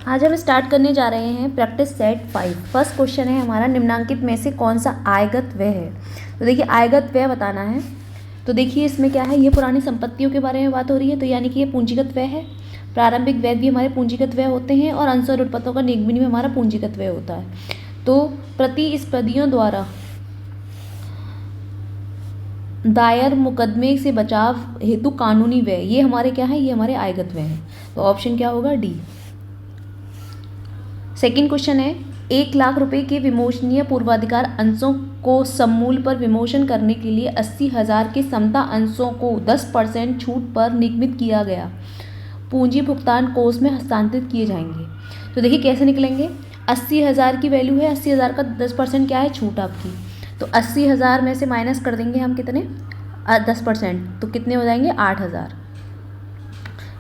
आज हम स्टार्ट करने जा रहे हैं प्रैक्टिस सेट 5। फर्स्ट क्वेश्चन है हमारा, निम्नांकित में से कौन सा आयगत व्यय है। तो देखिए आयगत व्यय बताना है। तो देखिए इसमें क्या है, ये पुरानी संपत्तियों के बारे में बात हो रही है, तो यानी कि ये पूंजीगत व्यय है। प्रारंभिक व्यय भी हमारे पूंजीगत व्यय होते हैं और अंश और उत्पादों का निगमन में हमारा पूंजीगत व्यय होता है। तो प्रतिस्पर्धियों द्वारा दायर मुकदमे से बचाव हेतु कानूनी व्यय, ये हमारे क्या है, ये हमारे आयगत व्यय है। तो ऑप्शन क्या होगा, डी। सेकंड क्वेश्चन है, 1,00,000 रुपये के विमोचनीय पूर्वाधिकार अंशों को सममूल्य पर विमोचन करने के लिए 80,000 के समता अंशों को 10% छूट पर निगमित किया गया पूंजी भुगतान कोष में हस्तांतरित किए जाएंगे। तो देखिए कैसे निकलेंगे, 80,000 की वैल्यू है, 80,000 का 10% क्या है, छूट आपकी। तो 80,000 में से माइनस कर देंगे हम कितने, 10%, तो कितने हो जाएंगे, 8,000।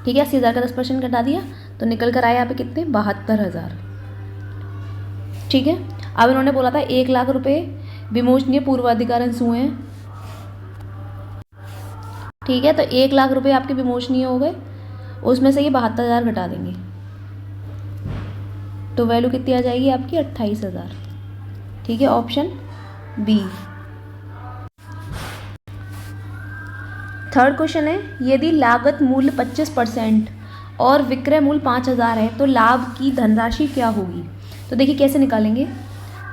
ठीक है, 80,000 का 10% घटा दिया तो निकल कर आया यहाँ पे कितने, 72,000। ठीक है, अब इन्होंने बोला था 1,00,000 रुपये विमोचनीय पूर्वाधिकार अंश हुए हैं। ठीक है, तो 1,00,000 रुपये आपके विमोचनीय हो गए, उसमें से ये 72,000 घटा देंगे तो वैल्यू कितनी आ जाएगी आपकी, 28,000। ठीक है, ऑप्शन बी। थर्ड क्वेश्चन है, यदि लागत मूल्य 25% और विक्रय मूल्य 5,000 है तो लाभ की धनराशि क्या होगी। तो देखिए कैसे निकालेंगे,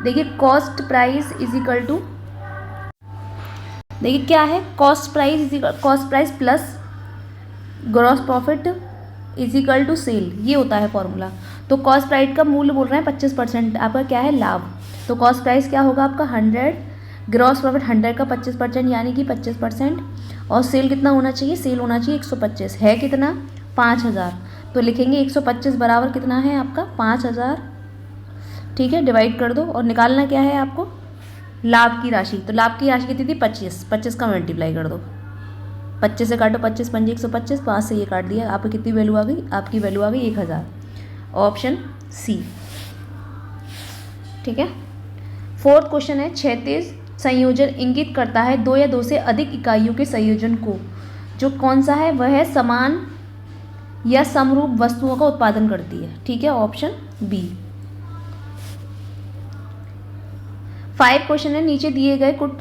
देखिए cost price is equal to, देखिए क्या है, cost price plus gross profit is equal to sale, ये होता है फॉर्मूला। तो कॉस्ट प्राइस का मूल्य बोल रहे हैं 25%, आपका क्या है, लाभ। तो कॉस्ट प्राइस क्या होगा आपका 100, ग्रॉस प्रॉफिट 100 का 25% यानी कि 25%, और सेल कितना होना चाहिए, सेल होना चाहिए 125, है कितना, 5,000। तो लिखेंगे 125 बराबर कितना है आपका, 5,000। ठीक है, डिवाइड कर दो और निकालना क्या है आपको, लाभ की राशि। तो लाभ की राशि कितनी थी, 25 का मल्टीप्लाई कर दो, 25 से काटो, 25 पंजे 125, 5 से ये काट दिया, आपकी कितनी वैल्यू आ गई, आपकी वैल्यू आ गई 1,000। Option C. ठीक है, फोर्थ क्वेश्चन है, क्षैतिज संयोजन इंगित करता है 2 या 2 से अधिक इकाइयों के संयोजन को, जो कौन सा है, वह है समान या समरूप वस्तुओं का उत्पादन करती है। ठीक है, ऑप्शन बी। 5 क्वेश्चन है, नीचे दिए गए कुट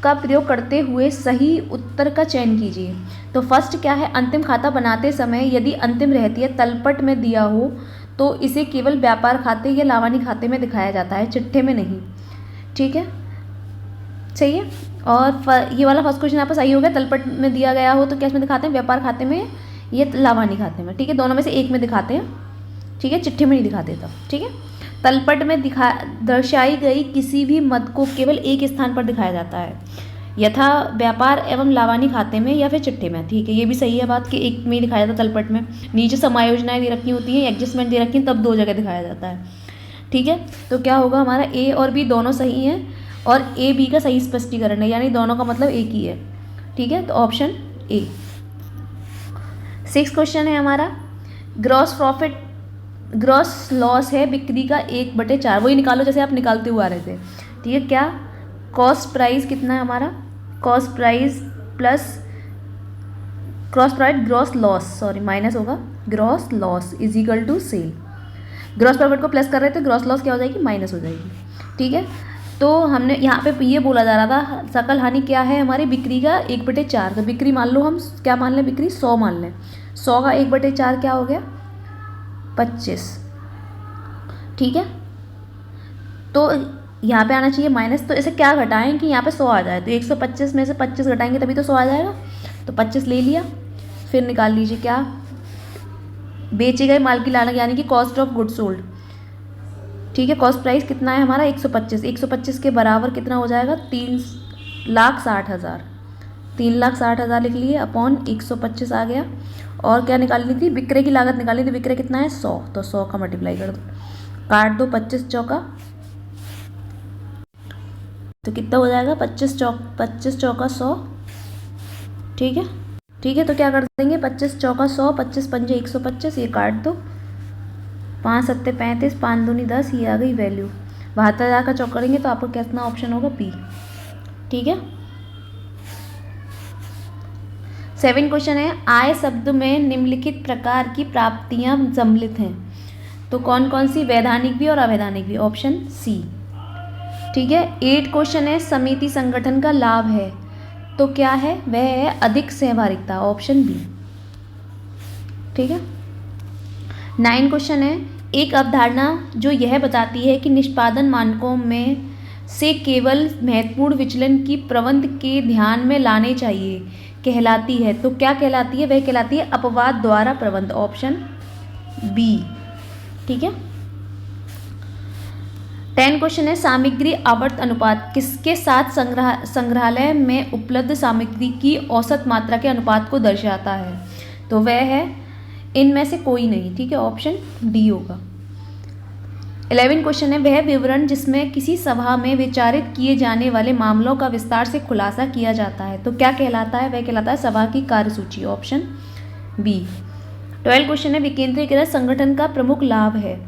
का प्रयोग करते हुए सही उत्तर का चयन कीजिए। तो फर्स्ट क्या है, अंतिम खाता बनाते समय यदि अंतिम रहतिया तलपट में दिया हो तो इसे केवल व्यापार खाते या लावानी खाते में दिखाया जाता है, चिट्ठे में नहीं। ठीक है, सही है। और ये वाला फर्स्ट क्वेश्चन आपका सही हो गया, तलपट में दिया गया हो तो क्या इसमें दिखाते हैं, व्यापार खाते में या लावानी खाते में। ठीक है, दोनों में से एक में दिखाते हैं। ठीक है, चिट्ठे में नहीं दिखाते तब। ठीक है, तलपट में दर्शाई गई किसी भी मद को केवल एक स्थान पर दिखाया जाता है, यथा व्यापार एवं लावानी खाते में या फिर चिट्ठे में। ठीक है, ये भी सही है बात कि एक में ही दिखाया जाता है तलपट में, नीचे समायोजनाएं दे रखी होती हैं, एडजस्टमेंट दे रखी हैं, तब 2 जगह दिखाया जाता है। ठीक है, तो क्या होगा हमारा, ए और बी दोनों सही हैं और ए बी का सही स्पष्टीकरण है, यानी दोनों का मतलब एक ही है। ठीक है, तो ऑप्शन ए। 6 क्वेश्चन है हमारा, ग्रॉस लॉस है बिक्री का 1/4, वही निकालो जैसे आप निकालते हुए आ रहे थे। ठीक है, क्या कॉस्ट प्राइस कितना है हमारा, cost price plus gross loss, sorry minus होगा, gross loss is equal to sale. Gross profit को प्लस कर रहे थे, ग्रॉस लॉस क्या हो जाएगी, माइनस हो जाएगी। ठीक है, तो हमने यहाँ पे ये बोला जा रहा था सकल हानि क्या है हमारी, बिक्री का 1/4। तो बिक्री मान लो हम क्या मान लें, बिक्री 100 मान लें, 100 का 1/4 क्या हो गया, 25। ठीक है, तो यहाँ पे आना चाहिए माइनस, तो इसे क्या घटाएं कि यहाँ पे 100 आ जाए, तो 125 में से 25 घटाएंगे तभी तो 100 आ जाएगा। तो 25 ले लिया, फिर निकाल लीजिए क्या, बेचे गए माल की लागत यानी कि कॉस्ट ऑफ गुड्स सोल्ड। ठीक है, कॉस्ट प्राइस कितना है हमारा, 125, 125 के बराबर कितना हो जाएगा, 3,60,000, 3,60,000 लिख लिए अपॉन 125 आ गया। और क्या निकालनी थी, विक्रय की लागत निकालनी थी, विक्रय कितना है 100, तो 100 का मल्टीप्लाई कर दो, काट दो 25 चौका, तो कितना हो जाएगा, 25 चौका 100। ठीक है, ठीक है, तो क्या कर देंगे, 25 चौका 100, 25 पंजे 125, ये काट दो, 5 सत्ते 35, 5 दूनी 10, ये आ गई वैल्यू। 72,000 का चौक करेंगे तो आपका कितना ऑप्शन होगा, बी। ठीक है, 7 क्वेश्चन है, आय शब्द में निम्नलिखित प्रकार की प्राप्तियां सम्मिलित हैं। तो कौन कौन सी, वैधानिक भी और अवैधानिक भी, ऑप्शन सी। ठीक है, 8 क्वेश्चन है, समिति संगठन का लाभ है, तो क्या है, वह है अधिक सहभागिता, ऑप्शन बी। ठीक है, 9 क्वेश्चन है, एक अवधारणा जो यह बताती है कि निष्पादन मानकों में से केवल महत्वपूर्ण विचलन की प्रबंध के ध्यान में लाने चाहिए कहलाती है, तो क्या कहलाती है, वह कहलाती है अपवाद द्वारा प्रबंध, ऑप्शन बी। ठीक है, 10 क्वेश्चन है, सामग्री आवर्त अनुपात किसके साथ संग्रहालय में उपलब्ध सामग्री की औसत मात्रा के अनुपात को दर्शाता है, तो वह है इनमें से कोई नहीं। ठीक है, ऑप्शन डी होगा। 11 क्वेश्चन है, वह विवरण जिसमें किसी सभा में विचारित किए जाने वाले मामलों का विस्तार से खुलासा किया जाता है, तो क्या कहलाता है, वह कहलाता है सभा की कार्यसूची, ऑप्शन बी। 12 क्वेश्चन है, विकेंद्रीकृत संगठन का प्रमुख लाभ है,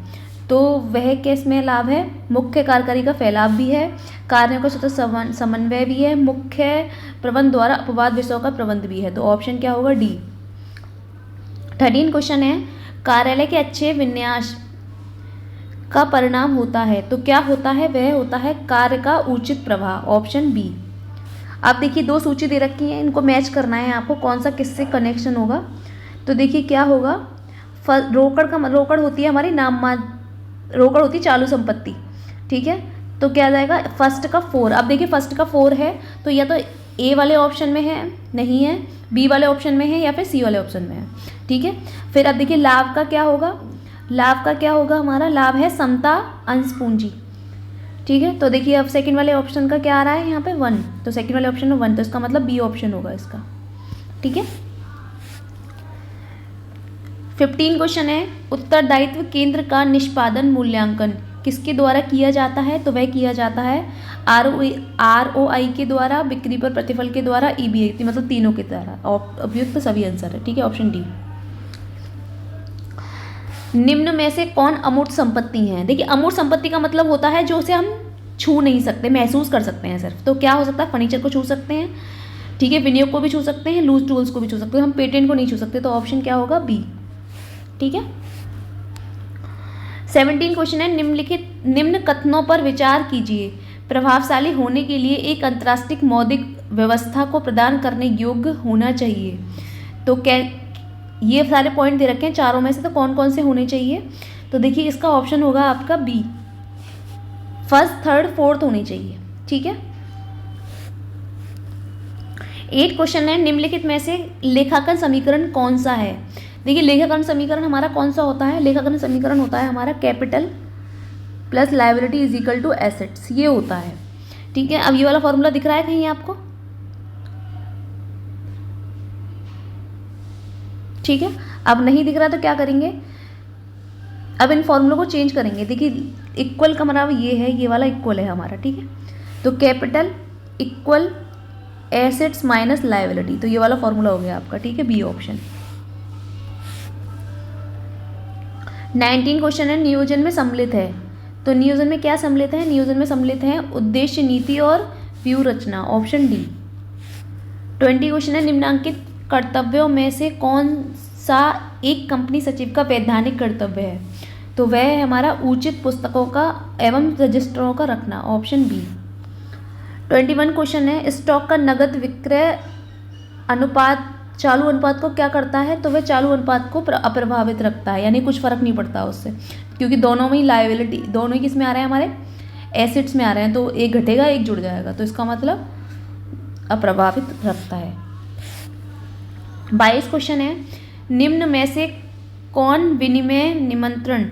तो वह किस में लाभ है, मुख्य कार्यकारी का फैलाव भी है, कार्यों का स्वतः समन्वय भी है, मुख्य प्रबंध द्वारा अपवाद विषयों का प्रबंध भी है, तो ऑप्शन क्या होगा, डी। 13 क्वेश्चन है, कार्यालय के अच्छे विन्यास का परिणाम होता है, तो क्या होता है, वह होता है कार्य का उचित प्रवाह, ऑप्शन बी। अब देखिए 2 सूची दे रखी हैं, इनको मैच करना है आपको, कौन सा किससे कनेक्शन होगा। तो देखिए क्या होगा, रोकड़ होती है हमारी रोकड़ होती है चालू संपत्ति। ठीक है, तो क्या आ जाएगा, फर्स्ट का 4। अब देखिए फर्स्ट का 4 है, तो या तो ए वाले ऑप्शन में है, नहीं है, बी वाले ऑप्शन में है, या फिर सी वाले ऑप्शन में है। ठीक है, फिर अब देखिए लाभ का क्या होगा, लाभ का क्या होगा, हमारा लाभ है समता अंश पूंजी। ठीक है, तो देखिए अब सेकंड वाले ऑप्शन का क्या आ रहा है यहाँ पे 1, तो सेकंड वाले ऑप्शन में 1, तो इसका मतलब बी ऑप्शन होगा इसका। ठीक है, 15 क्वेश्चन है, उत्तरदायित्व केंद्र का निष्पादन मूल्यांकन किसके द्वारा किया जाता है, तो वह किया जाता है ROI के द्वारा, बिक्री पर प्रतिफल के द्वारा, EBA मतलब तीनों के द्वारा, उपयुक्त सभी आंसर है। ठीक है, ऑप्शन डी। निम्न में से कौन अमूर्त संपत्ति है, देखिए अमूर्त संपत्ति का मतलब होता है जो उसे हम छू नहीं सकते, महसूस कर सकते हैं सिर्फ, तो क्या हो सकता है, फर्नीचर को छू सकते हैं, ठीक है, विनियोग को भी छू सकते हैं, लूज टूल्स को भी छू सकते हैं, हम पेटेंट को नहीं छू सकते, तो ऑप्शन क्या होगा, बी। ठीक है, 17 क्वेश्चन है, निम्न कथनों पर विचार कीजिए, प्रभावशाली होने के लिए एक अंतर्राष्ट्रीय मौद्रिक व्यवस्था को प्रदान करने योग्य होना चाहिए, तो क्या, ये सारे पॉइंट दे रखे हैं चारों में से, तो कौन कौन से होने चाहिए, तो देखिए इसका ऑप्शन होगा आपका बी, फर्स्ट थर्ड फोर्थ होनी चाहिए। ठीक है, 8 क्वेश्चन है, निम्नलिखित में से लेखांकन समीकरण कौन सा है, देखिए लेखांकन समीकरण हमारा कौन सा होता है, लेखांकन समीकरण होता है हमारा capital plus liability is equal to assets, ये होता है। ठीक है, अब ये वाला फॉर्मूला दिख रहा है कहीं आपको, ठीक है, अब नहीं दिख रहा तो क्या करेंगे, अब इन फॉर्मूलों को चेंज करेंगे। देखिए इक्वल का मतलब ये है, ये वाला इक्वल है हमारा, ठीक है, तो capital equal assets minus liability, तो ये वाला फॉर्मूला हो गया आपका। ठीक है, बी ऑप्शन। 19 क्वेश्चन है, नियोजन में सम्मिलित है, तो नियोजन में क्या सम्मिलित है, नियोजन में सम्मिलित है उद्देश्य, नीति और व्यू रचना, ऑप्शन डी। 20 क्वेश्चन है, निम्नांकित कर्तव्यों में से कौन सा एक कंपनी सचिव का वैधानिक कर्तव्य है, तो वह है हमारा उचित पुस्तकों का एवं रजिस्टरों का रखना, ऑप्शन बी। 21 क्वेश्चन है, स्टॉक का नगद विक्रय अनुपात चालू अनुपात को क्या करता है, तो वह चालू अनुपात को अप्रभावित रखता है, यानी कुछ फर्क नहीं पड़ता उससे, क्योंकि दोनों में ही लायबिलिटी, दोनों ही किस में आ रहे हैं, हमारे एसेट्स में आ रहे हैं, तो एक घटेगा एक जुड़ जाएगा, तो इसका मतलब अप्रभावित रखता है। 22 क्वेश्चन है, निम्न में से कौन विनिमय निमंत्रण,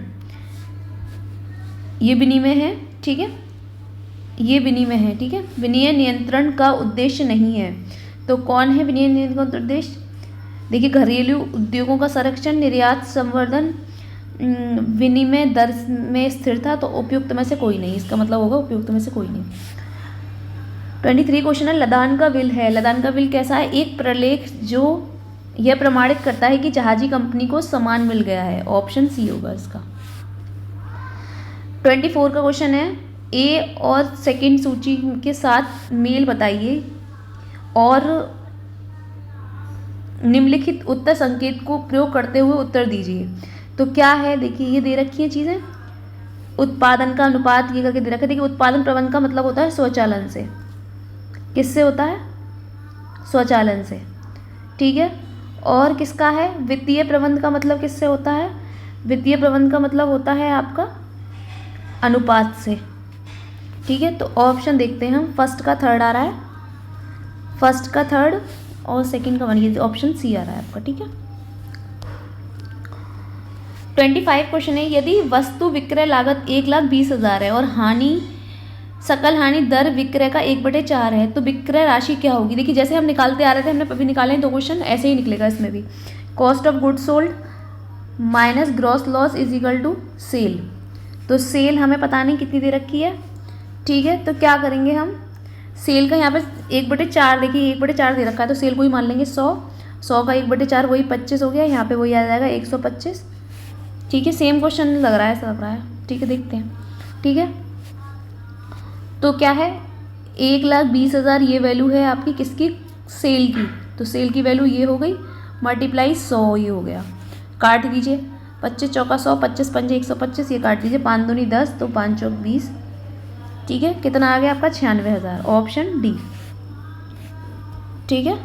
ये विनिमय है, ठीक है, ये विनिमय है, ठीक है, विनिमय नियंत्रण का उद्देश्य नहीं है, तो कौन है विनिमय नियंत्रण का उद्देश्य, देखिए घरेलू उद्योगों का संरक्षण, निर्यात संवर्धन, विनिमय दर में स्थिरता, तो उपयुक्त में से कोई नहीं, इसका मतलब होगा उपयुक्त में से कोई नहीं। 23 क्वेश्चन है, लदान का विल है, लदान का विल कैसा है, एक प्रलेख जो यह प्रमाणित करता है कि जहाजी कंपनी को सामान मिल गया है, ऑप्शन सी होगा इसका। 24 का क्वेश्चन है, ए और सेकंड सूची के साथ मेल बताइए और निम्नलिखित उत्तर संकेत को प्रयोग करते हुए उत्तर दीजिए, तो क्या है, देखिए ये दे रखी है चीज़ें, उत्पादन का अनुपात ये करके दे रखा है। देखिए उत्पादन प्रबंध का मतलब होता है स्वचालन से, किससे होता है, स्वचालन से, ठीक है। और किसका है, वित्तीय प्रबंध का मतलब किससे होता है, वित्तीय प्रबंध का मतलब होता है आपका अनुपात से, ठीक है। तो ऑप्शन देखते हैं हम, फर्स्ट का थर्ड आ रहा है, फर्स्ट का थर्ड और सेकंड का वन, ये ऑप्शन सी आ रहा है आपका, ठीक है। 25 क्वेश्चन है, यदि वस्तु विक्रय लागत 1,20,000 है और सकल हानि दर विक्रय का 1/4 है, तो विक्रय राशि क्या होगी। देखिए जैसे हम निकालते आ रहे थे, हमने अभी निकाले हैं 2 क्वेश्चन, ऐसे ही निकलेगा इसमें भी। Cost of goods sold minus gross loss is equal to sale. तो सेल हमें पता नहीं कितनी दे रखी है, ठीक है। तो क्या करेंगे हम, सेल का यहाँ पे 1/4, देखिए 1/4 दे रखा है, तो सेल को ही मान लेंगे 100 का 1/4 वही 25 हो गया, यहाँ पे वही आ जाएगा 125, ठीक है। सेम क्वेश्चन लग रहा है, ऐसा लग रहा है, ठीक है, देखते हैं, ठीक है। तो क्या है, 1,20,000 ये वैल्यू है आपकी किसकी, सेल की, तो सेल की वैल्यू ये हो गई, मल्टीप्लाई 100 ये हो गया, काट दीजिए, 25 चौका 100, 25 पंजे 125, ये काट दीजिए, 5 दूनी 10, तो 5 चौक 20, ठीक है। कितना आ गया आपका 96,000, ऑप्शन डी, ठीक है।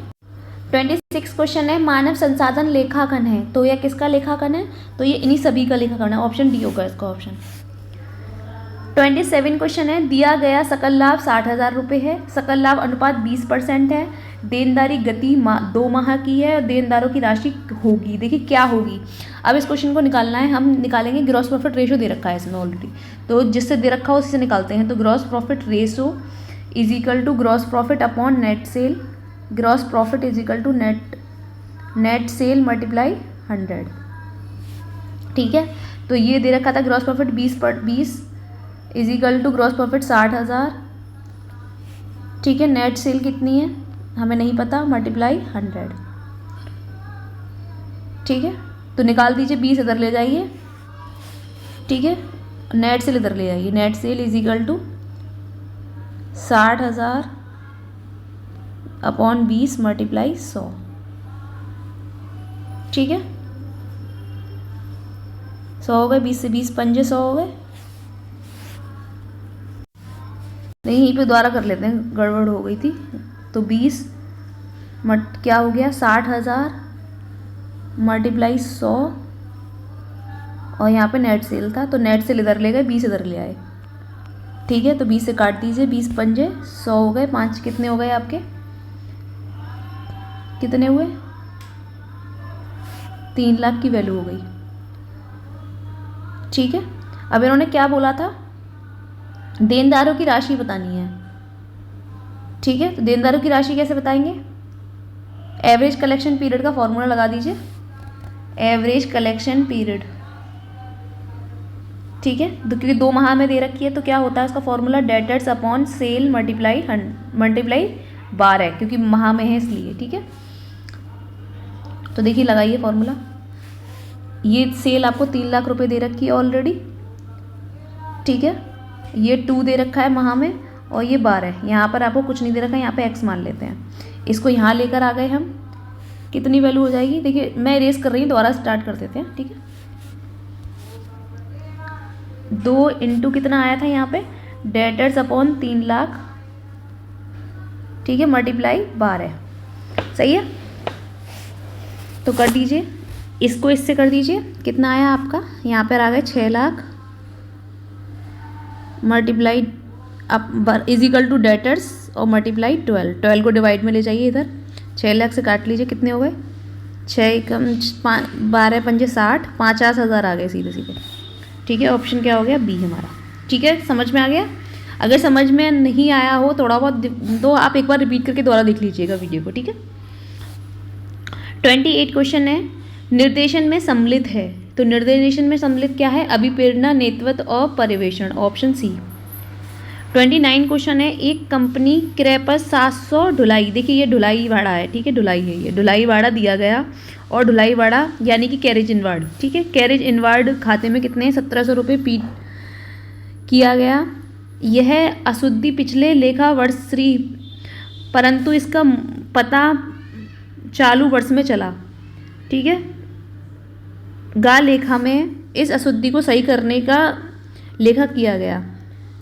26 क्वेश्चन है, मानव संसाधन लेखांकन है, तो यह किसका लेखांकन है, तो ये इन्हीं सभी का लेखांकन है, ऑप्शन डी होगा इसका ऑप्शन। 27 क्वेश्चन है, दिया गया सकल लाभ 60,000 रुपये है, सकल लाभ अनुपात 20% है, देनदारी गति 2 माह की है और देनदारों की राशि होगी, देखिए क्या होगी। अब इस क्वेश्चन को निकालना है, हम निकालेंगे, ग्रॉस प्रॉफिट रेशो दे रखा है इसमें ऑलरेडी, तो जिससे दे रखा हो उसी से निकालते हैं। तो gross profit ratio is equal to gross profit upon net sale, gross profit is equal to net sale multiply 100, ठीक है। तो ये दे रखा था gross profit 20 is equal to gross profit 60,000, ठीक है। नेट सेल कितनी है हमें नहीं पता, मल्टीप्लाई 100, ठीक है। तो निकाल दीजिए, 20 इधर ले जाइए, ठीक है, नेट सेल इधर ले जाइए, net sale is equal to 60,000 upon 20 multiply 100, ठीक है। 100 हो गए, 20 से 20 पंजे 100 हो गए, नहीं यहीं पे द्वारा कर लेते हैं, गड़बड़ हो गई थी। तो 20 क्या हो गया, 60,000 मल्टीप्लाई 100, और यहाँ पे नेट सेल था, तो नेट सेल इधर ले गए, 20 इधर ले आए, ठीक है। तो 20 से काट दीजिए, 20 पंजे 100 हो गए, 5 कितने हो गए आपके, कितने हुए, 3 लाख की वैल्यू हो गई, ठीक है। अब इन्होंने क्या बोला था, देनदारों की राशि बतानी है, ठीक है। तो देनदारों की राशि कैसे बताएंगे, एवरेज कलेक्शन पीरियड का फॉर्मूला लगा दीजिए, एवरेज कलेक्शन पीरियड, ठीक है। तो क्योंकि 2 माह में दे रखी है, तो क्या होता है उसका formula, debtors upon sale multiply 12, क्योंकि माह में है इसलिए, ठीक है। तो देखिए लगाइए फॉर्मूला, ये सेल आपको 3 लाख रुपए दे रखी है ऑलरेडी, ठीक है। ये 2 दे रखा है माह में, और ये 12, यहाँ पर आपको कुछ नहीं दे रखा है, यहाँ पे x मान लेते हैं, इसको यहाँ लेकर आ गए हम, कितनी वैल्यू हो जाएगी, देखिए मैं इरेज कर रही हूँ, दोबारा स्टार्ट कर देते हैं, ठीक है। 2 इंटू कितना आया था यहाँ पे, डेटर्स अपॉन 3 लाख, ठीक है, मल्टीप्लाई 12, सही है। तो कर दीजिए, इसको इससे कर दीजिए, कितना आया आपका, यहाँ पर आ गए 6 लाख मल्टीप्लाई अब इज इक्वल टू डेटर्स और मल्टीप्लाई 12 को डिवाइड में ले जाइए इधर, 6 लाख से काट लीजिए, कितने हो गए, 6 कम 12 पंजे 60, 50,000 आ गए सीधे सीधे, ठीक है। ऑप्शन क्या हो गया, बी हमारा, ठीक है। समझ में आ गया, अगर समझ में नहीं आया हो थोड़ा बहुत तो आप एक बार रिपीट करके दोबारा देख लीजिएगा वीडियो को, ठीक है। 28 क्वेश्चन है, निर्देशन में सम्मिलित है, तो निर्देशन में सम्मिलित क्या है, अभिप्रेरणा, नेतृत्व और पर्यवेक्षण, ऑप्शन सी। 29 क्वेश्चन है, एक कंपनी क्रय पर 700 ढुलाई, देखिए ये ढुलाई भाड़ा है, ठीक है, ढुलाई है, ये ढुलाई भाड़ा दिया गया, और ढुलाई भाड़ा यानी कि कैरेज इनवार्ड, ठीक है। कैरेज इनवार्ड खाते में कितने 1700 रुपये पी किया गया, यह अशुद्धि पिछले लेखा वर्ष परंतु इसका पता चालू वर्ष में चला, ठीक है। गा लेखा में इस अशुद्धि को सही करने का लेखा किया गया।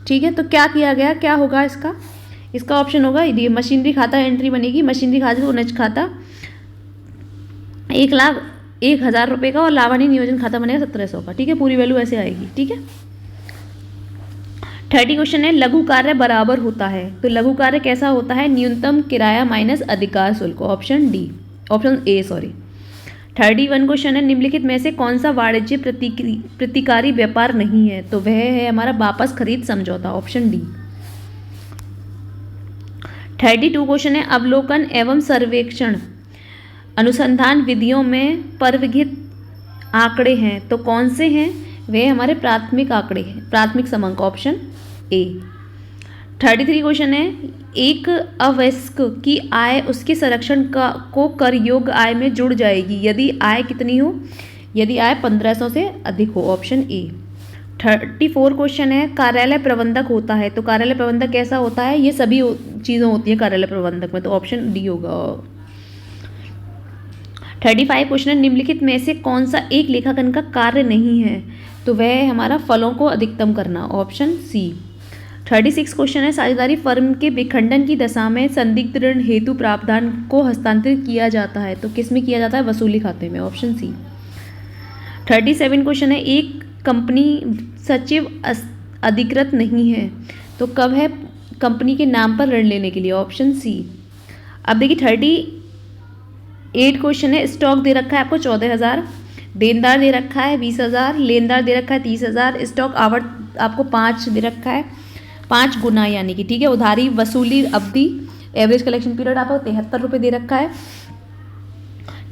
ठीक है, तो क्या किया गया, क्या होगा इसका? इसका ऑप्शन होगा ये मशीनरी खाता एंट्री बनेगी, मशीनरी खाता उनज खाता 1,01,000 रुपये का और लाभानी नियोजन खाता बनेगा 1700 का। ठीक है, पूरी वैल्यू ऐसे आएगी। ठीक है, 30 क्वेश्चन है लघु कार्य बराबर होता है। तो लघु कार्य कैसा होता है? न्यूनतम किराया माइनस अधिकार शुल्क, ऑप्शन ए सॉरी। 31 क्वेश्चन है निम्नलिखित में से कौन सा वाणिज्य प्रतिकारी व्यापार नहीं है? तो वह है हमारा वापस खरीद समझौता, ऑप्शन डी। 32 क्वेश्चन है अवलोकन एवं सर्वेक्षण अनुसंधान विधियों में परविहित आंकड़े हैं, तो कौन से हैं? वे हमारे प्राथमिक आंकड़े हैं, प्राथमिक समांक, ऑप्शन ए। 33 क्वेश्चन है एक अवयस्क की आय उसके संरक्षण को कर योग्य आय में जुड़ जाएगी यदि आय कितनी हो? यदि आय 1500 से अधिक हो, ऑप्शन ए। 34 क्वेश्चन है कार्यालय प्रबंधक होता है, तो कार्यालय प्रबंधक कैसा होता है? ये सभी चीज़ें होती है कार्यालय प्रबंधक में, तो ऑप्शन डी होगा। 35 क्वेश्चन है निम्नलिखित में से कौन सा एक लेखांकन का कार्य नहीं है? तो वह है हमारा फलों को अधिकतम करना, ऑप्शन सी। 36 क्वेश्चन है साझेदारी फर्म के विखंडन की दशा में संदिग्ध ऋण हेतु प्रावधान को हस्तांतरित किया जाता है, तो किस में किया जाता है? वसूली खाते में, ऑप्शन सी। 37 क्वेश्चन है एक कंपनी सचिव अधिकृत नहीं है, तो कब है कंपनी के नाम पर ऋण लेने के लिए, ऑप्शन सी। अब देखिए 38 क्वेश्चन है स्टॉक दे रखा है आपको 14,000, देनदार दे रखा है 20,000, लेनदार दे रखा है 30,000, स्टॉक आवर्त आपको 5 दे रखा है, 5 गुना यानी कि। ठीक है, उधारी वसूली अवधि एवरेज कलेक्शन पीरियड आपको 73 रुपये दे रखा है।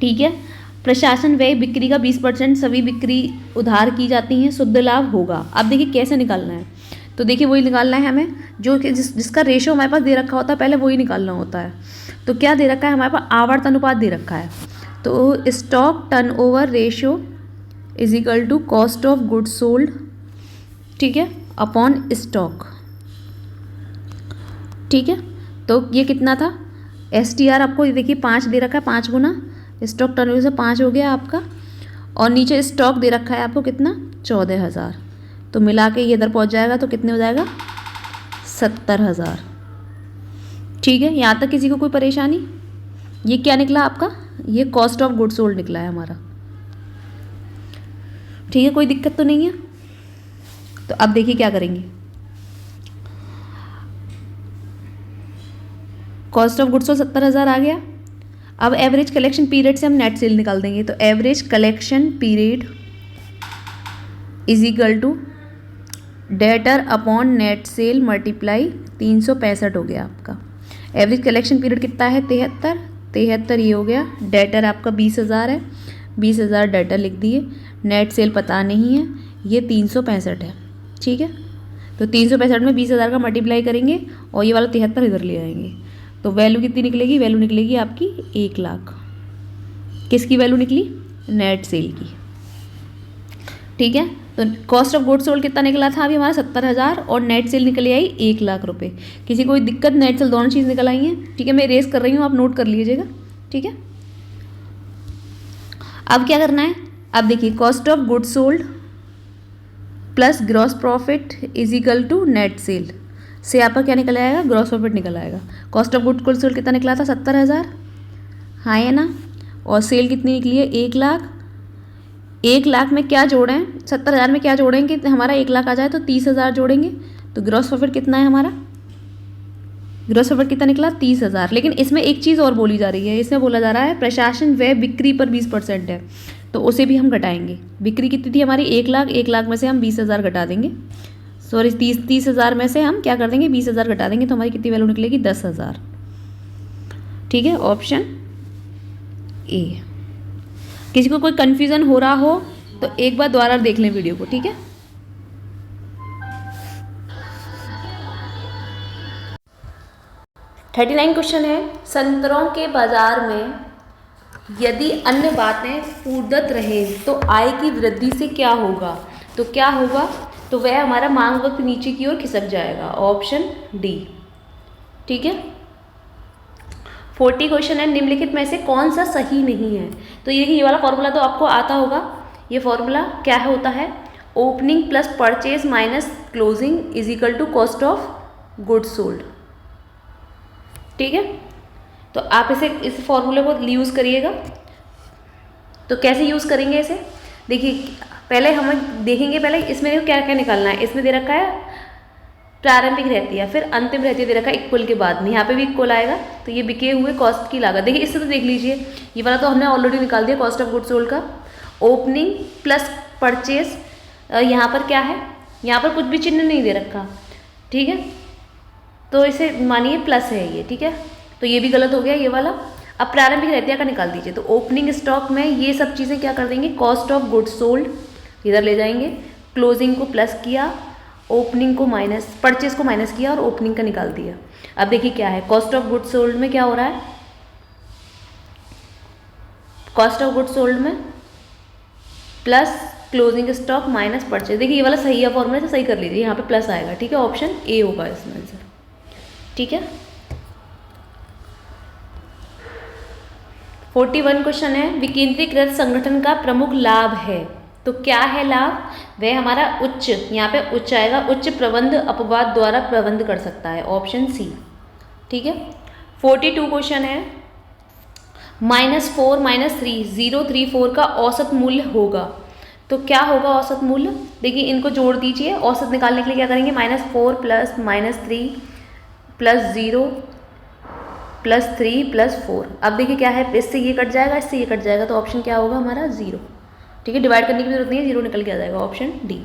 ठीक है, प्रशासन व्यय बिक्री का 20% सभी बिक्री उधार की जाती हैं, शुद्ध लाभ होगा। अब देखिए कैसे निकालना है, तो देखिए वही निकालना है हमें जो कि जिसका रेशो हमारे पास दे रखा होता है, पहले वही निकालना होता है। तो क्या दे रखा है हमारे पास? आवर्त अनुपात दे रखा है, तो stock turnover ratio is equal to cost of goods sold, ठीक है, अपॉन स्टॉक। ठीक है, तो ये कितना था? STR आपको देखिए 5 दे रखा है, 5 गुना स्टॉक टर्नओवर से 5 हो गया आपका, और नीचे स्टॉक दे रखा है आपको कितना? 14,000, तो मिला के ये इधर पहुंच जाएगा तो कितने हो जाएगा? 70,000। ठीक है, यहाँ तक किसी को कोई परेशानी? ये क्या निकला आपका? ये कॉस्ट ऑफ गुड्स सोल्ड निकला है हमारा। ठीक है, कोई दिक्कत तो नहीं है? तो अब देखिए क्या करेंगे, कॉस्ट ऑफ गुड्स सोल्ड 70,000 आ गया। अब एवरेज कलेक्शन पीरियड से हम नेट सेल निकाल देंगे, तो average collection period is equal to debtor upon net sale multiply 365 हो गया आपका। एवरेज कलेक्शन पीरियड कितना है? 73 ये हो गया। डेटर आपका 20,000 है, 20,000 डेटर लिख दिए, नेट सेल पता नहीं है, ये 365 है। ठीक है, तो 365 में 20,000 का मल्टीप्लाई करेंगे और ये वाला 73 इधर ले आएंगे, तो वैल्यू कितनी निकलेगी? वैल्यू निकलेगी आपकी 1,00,000। किसकी वैल्यू निकली? नेट सेल की। ठीक है, तो कॉस्ट ऑफ गुड्स सोल्ड कितना निकला था अभी हमारा? 70,000, और नेट सेल निकल आई 1,00,000 रुपये। किसी कोई दिक्कत? नेट सेल दोनों चीज़ निकल आई हैं। ठीक है, मैं रेस कर रही हूँ, आप नोट कर लीजिएगा। ठीक है, अब क्या करना है? अब देखिए cost of goods sold plus gross profit is equal to net sale से आपका क्या निकल आएगा? ग्रॉस प्रॉफिट निकल आएगा। कॉस्ट ऑफ गुड्स सोल्ड कितना निकला था? 70,000, हाँ है ना, और सेल कितनी निकली है? 1,00,000। 1,00,000 में क्या जोड़ें? 70,000 में क्या जोड़ें कि हमारा 1,00,000 आ जाए? तो 30,000 जोड़ेंगे, तो ग्रॉस प्रॉफिट कितना है हमारा? ग्रॉस प्रॉफिट कितना निकला? 30,000। लेकिन इसमें एक चीज़ और बोली जा रही है, इसमें बोला जा रहा है प्रशासन व्यय बिक्री पर 20% है, तो उसे भी हम घटाएंगे। बिक्री कितनी थी हमारी? 1,00,000, 1,00,000 में से हम 20,000 घटा देंगे, सॉरी 30,000 में से हम क्या कर देंगे? 20,000 घटा देंगे, तो हमारी कितनी वैल्यू निकलेगी? 10,000। ठीक है, ऑप्शन ए। किसी को कोई कन्फ्यूज़न हो रहा हो तो एक बार दोबारा देख लें वीडियो को। ठीक है, थर्टी 39 क्वेश्चन है संतरों के बाजार में यदि अन्य बातें पूर्ववत रहे तो आय की वृद्धि से क्या होगा? तो क्या होगा? तो वह हमारा मांग वक्त नीचे की ओर खिसक जाएगा, ऑप्शन डी। ठीक है, 40 क्वेश्चन है निम्नलिखित में से कौन सा सही नहीं है? तो ये वाला फॉर्मूला तो आपको आता होगा, ये फॉर्मूला क्या होता है, opening plus purchase minus closing is equal to cost of goods sold. ठीक है, तो आप इस फॉर्मूले को यूज़ करिएगा। तो कैसे यूज़ करेंगे इसे, देखिए पहले हम देखेंगे, पहले इसमें क्या क्या निकालना है। इसमें दे रखा है प्रारंभिक रहती है, फिर अंतिम रहती है दे रखा है इक्वल के बाद में, यहाँ पे भी इक्वल आएगा। तो ये बिके हुए कॉस्ट की लागत, देखिए इससे तो देख लीजिए, ये वाला तो हमने ऑलरेडी निकाल दिया कॉस्ट ऑफ गुड्स सोल्ड का। ओपनिंग प्लस परचेज, यहाँ पर क्या है, यहाँ पर कुछ भी चिन्ह नहीं दे रखा, ठीक है, तो इसे मानिए प्लस है ये, ठीक है, तो ये भी गलत हो गया ये वाला। अब प्रारंभिक रहतिया का निकाल दीजिए, तो ओपनिंग स्टॉक में ये सब चीज़ें क्या कर देंगे, कॉस्ट ऑफ गुड्स सोल्ड इधर ले जाएंगे, क्लोजिंग को प्लस किया, ओपनिंग को माइनस, परचेज को माइनस किया और ओपनिंग का निकाल दिया। अब देखिए क्या है, कॉस्ट ऑफ गुड्स सोल्ड में क्या हो रहा है, कॉस्ट ऑफ गुड्स सोल्ड में plus closing stock minus purchase. देखिए ये वाला सही है फॉर्मूला, से सही कर लीजिए, यहाँ पे प्लस आएगा, ठीक है, ऑप्शन ए होगा इसमें आंसर, ठीक है। 41 क्वेश्चन है, विकेंद्रीकृत संगठन का प्रमुख लाभ है, तो क्या है लाभ, वह हमारा उच्च, यहाँ पे उच्च आएगा, उच्च प्रबंध अपवाद द्वारा प्रबंध कर सकता है, ऑप्शन सी, ठीक है। 42 क्वेश्चन है, -4 -3 034 का औसत मूल्य होगा, तो क्या होगा औसत मूल्य, देखिए इनको जोड़ दीजिए, औसत निकालने के लिए क्या करेंगे, -4 प्लस -3 प्लस 0 प्लस 3 प्लस 4। अब देखिए क्या है, इससे ये कट जाएगा, इससे ये कट जाएगा, तो ऑप्शन क्या होगा हमारा 0, ठीक है, डिवाइड करने की जरूरत नहीं है, 0 निकल के आ जाएगा, ऑप्शन डी।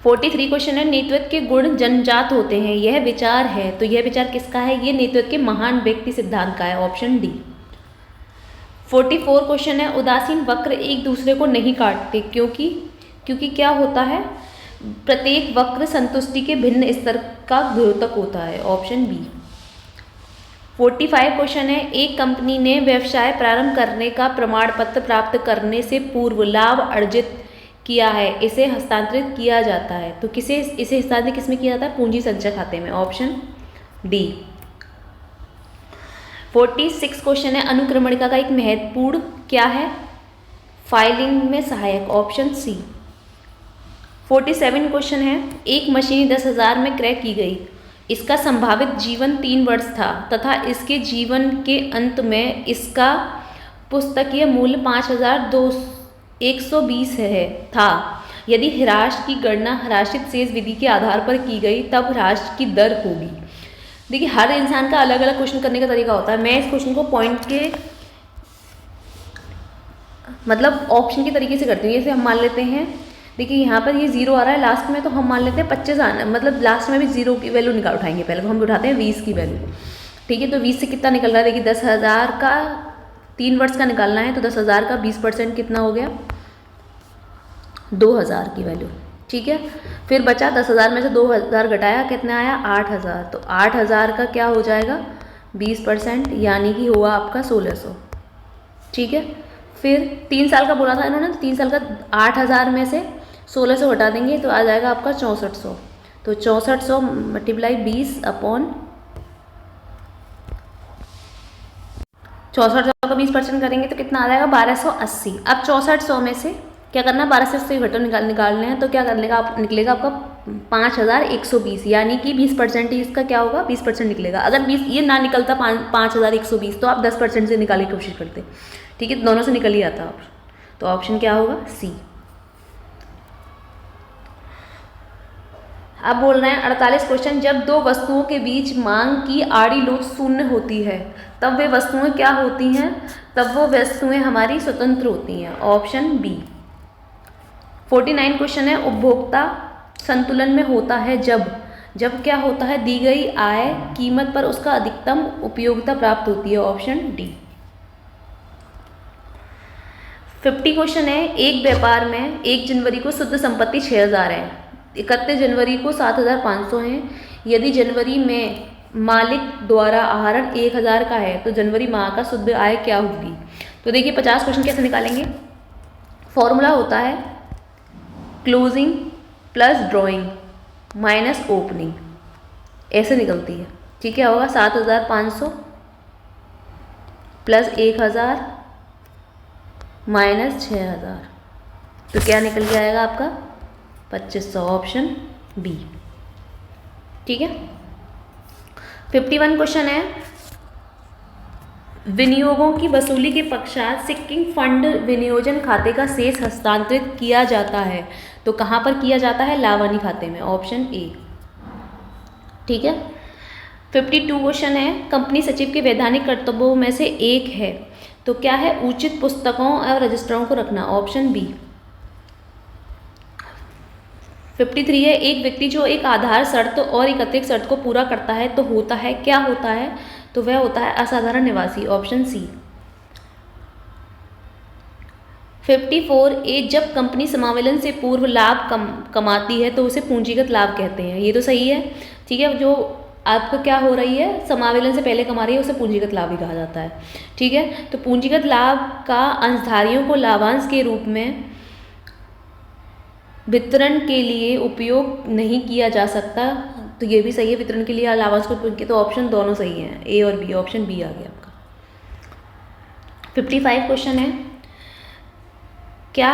43 क्वेश्चन है, नेतृत्व के गुण जन्मजात होते हैं, यह विचार है, तो यह विचार किसका है, ये नेतृत्व के महान व्यक्ति सिद्धांत का है, ऑप्शन डी। 44 क्वेश्चन है, उदासीन वक्र एक दूसरे को नहीं काटते, क्योंकि क्या होता है, प्रत्येक वक्र संतुष्टि के भिन्न स्तर का द्योतक होता है, ऑप्शन बी। 45 क्वेश्चन है, एक कंपनी ने व्यवसाय प्रारंभ करने का प्रमाण पत्र प्राप्त करने से पूर्व लाभ अर्जित किया है, इसे हस्तांतरित किया जाता है, तो इसे हस्तांतरित किसमें किया जाता है, पूंजी संचय खाते में, ऑप्शन डी। 46 क्वेश्चन है, अनुक्रमणिका का एक महत्वपूर्ण क्या है, फाइलिंग में सहायक, ऑप्शन सी। 47 क्वेश्चन है, एक मशीन 10,000 में क्रय की गई, इसका संभावित जीवन 3 वर्ष था तथा इसके जीवन के अंत में इसका पुस्तकीय मूल्य 5,120 था। यदि ह्रास की गणना ह्रासित शेष विधि के आधार पर की गई तब ह्रास की दर होगी। देखिए हर इंसान का अलग अलग क्वेश्चन करने का तरीका होता है, मैं इस क्वेश्चन को पॉइंट के मतलब ऑप्शन के तरीके से करती हूँ। जैसे हम मान लेते हैं, देखिए यहाँ पर ये 0 आ रहा है लास्ट में, तो हम मान लेते हैं 25 आना, मतलब लास्ट में भी 0 की वैल्यू निकाल उठाएंगे, पहले तो हम उठाते हैं 20 की वैल्यू, ठीक है। तो 20 से कितना निकल रहा है, देखिए 10,000 का 3 वर्ष का निकालना है, तो 10,000 का 20% कितना हो गया, 2,000 की वैल्यू, ठीक है। फिर बचा 10,000 में से 2,000 घटाया, कितना आया 8,000, तो 8,000 का क्या हो जाएगा 20%, यानी कि हुआ आपका 1,600, ठीक है। फिर 3 साल का बोला था इन्होंने, तो 3 साल का 8,000 में से 1,600 हटा देंगे तो आ जाएगा आपका 6400, तो 6400 मल्टीप्लाई 20 अपॉन 6400 का 20% करेंगे तो कितना आ जाएगा 1280। अब 6400 में से क्या करना है, 1280 घटो निकालने हैं, तो क्या कर लेगा आप, निकलेगा आपका 5,120, यानी कि 20% ही इसका क्या होगा 20% निकलेगा। अगर 20 ये ना निकलता 5,120 तो आप 10% से निकालने की कोशिश करते, ठीक है, दोनों से निकल ही आता आप, तो ऑप्शन क्या होगा सी। अब बोल रहे हैं 48 क्वेश्चन, जब दो वस्तुओं के बीच मांग की आड़ी लोच शून्य होती है तब वे वस्तुएं क्या होती हैं, तब वो वस्तुएं हमारी स्वतंत्र होती हैं, ऑप्शन बी। 49 क्वेश्चन है, उपभोक्ता संतुलन में होता है जब क्या होता है, दी गई आय कीमत पर उसका अधिकतम उपयोगिता प्राप्त होती है, ऑप्शन डी। 50 क्वेश्चन है, एक व्यापार में 1 जनवरी को शुद्ध संपत्ति 6,000 है, 31 जनवरी को 7,500 है, यदि जनवरी में मालिक द्वारा आहरण 1,000 का है तो जनवरी माह का शुद्ध आय क्या होगी। तो देखिए 50 क्वेश्चन कैसे निकालेंगे, फॉर्मूला होता है closing plus drawing minus opening, ऐसे निकलती है, ठीक है। होगा 7,500 प्लस 1,000 माइनस 6,000, तो क्या निकल के आएगा आपका 2500, ऑप्शन बी। ठीक है। 51 क्वेश्चन है, विनियोगों की वसूली के पश्चात सिक्किम फंड विनियोजन खाते का शेष हस्तांतरित किया जाता है, तो कहाँ पर किया जाता है? लावानी खाते में, ऑप्शन ए। ठीक है। 52 क्वेश्चन है, कंपनी सचिव के वैधानिक कर्तव्यों में से एक है, तो क्या है? उचित पुस्तकों और रजिस्टरों को रखना, ऑप्शन बी। 53 है, एक व्यक्ति जो एक आधार शर्त और एक अतिरिक्त शर्त को पूरा करता है तो होता है, क्या होता है? तो वह होता है असाधारण निवासी, ऑप्शन सी। 54 ए, जब कंपनी समावेलन से पूर्व लाभ कमाती है तो उसे पूंजीगत लाभ कहते हैं, ये तो सही है। ठीक है, जो आपको क्या हो रही है, समावेलन से पहले कमा रही है, उसे पूंजीगत लाभ भी कहा जाता है। ठीक है, तो पूंजीगत लाभ का अंशधारियों को लाभांश के रूप में वितरण के लिए उपयोग नहीं किया जा सकता, तो ये भी सही है, वितरण के लिए लाभांश को उपयोग किया, तो ऑप्शन दोनों सही हैं, ए और बी, ऑप्शन बी आ गया आपका। 55 क्वेश्चन है, क्या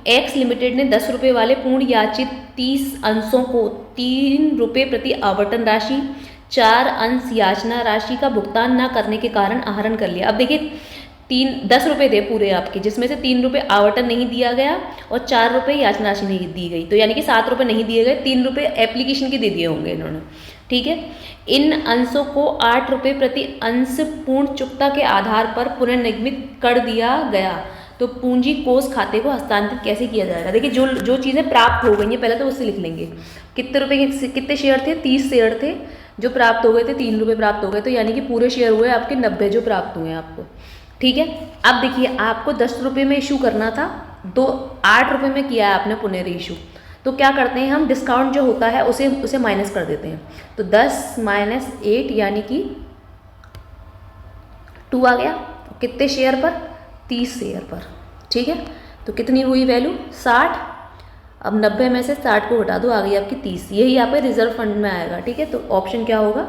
एक्स लिमिटेड ने 10 रुपये वाले पूर्ण याचित 30 अंशों को 3 रुपये प्रति आवंटन राशि, 4 अंश याचना राशि का भुगतान न करने के कारण आहरण कर लिया। अब देखिए 10 रुपये थे पूरे आपके, जिसमें से 3 रुपये आवंटन नहीं दिया गया और 4 रुपये याचना राशि नहीं दी गई, तो यानी कि 7 रुपये नहीं दिए गए, 3 रुपये एप्लीकेशन के दे दिए होंगे इन्होंने। ठीक है, इन अंशों को 8 रुपये प्रति अंश पूर्ण चुकता के आधार पर पुनर्निगमित कर दिया गया, तो पूंजी कोष खाते को हस्तांतरित कैसे किया जाएगा? देखिए जो चीज़ें प्राप्त हो गई हैं पहले तो उससे लिख लेंगे, कितने रुपए के कितने शेयर थे? 30 शेयर थे जो प्राप्त हो गए थे, 3 रुपये प्राप्त हो गए, तो यानी कि पूरे शेयर हुए आपके 90 जो प्राप्त हुए हैं आपको। ठीक है, अब देखिए आपको 10 रुपये में इशू करना था, 8 रुपये में किया है आपने पुनः इशू, तो क्या करते हैं हम, डिस्काउंट जो होता है उसे माइनस कर देते हैं, तो 10 माइनस 8 यानी कि 2 आ गया, कितने शेयर पर? 30 शेयर पर। ठीक है, तो कितनी हुई वैल्यू? 60। अब 90 में से 60 को हटा दो, आ गई आपकी 30, यही आपके रिजर्व फंड में आएगा। ठीक है, तो ऑप्शन क्या होगा?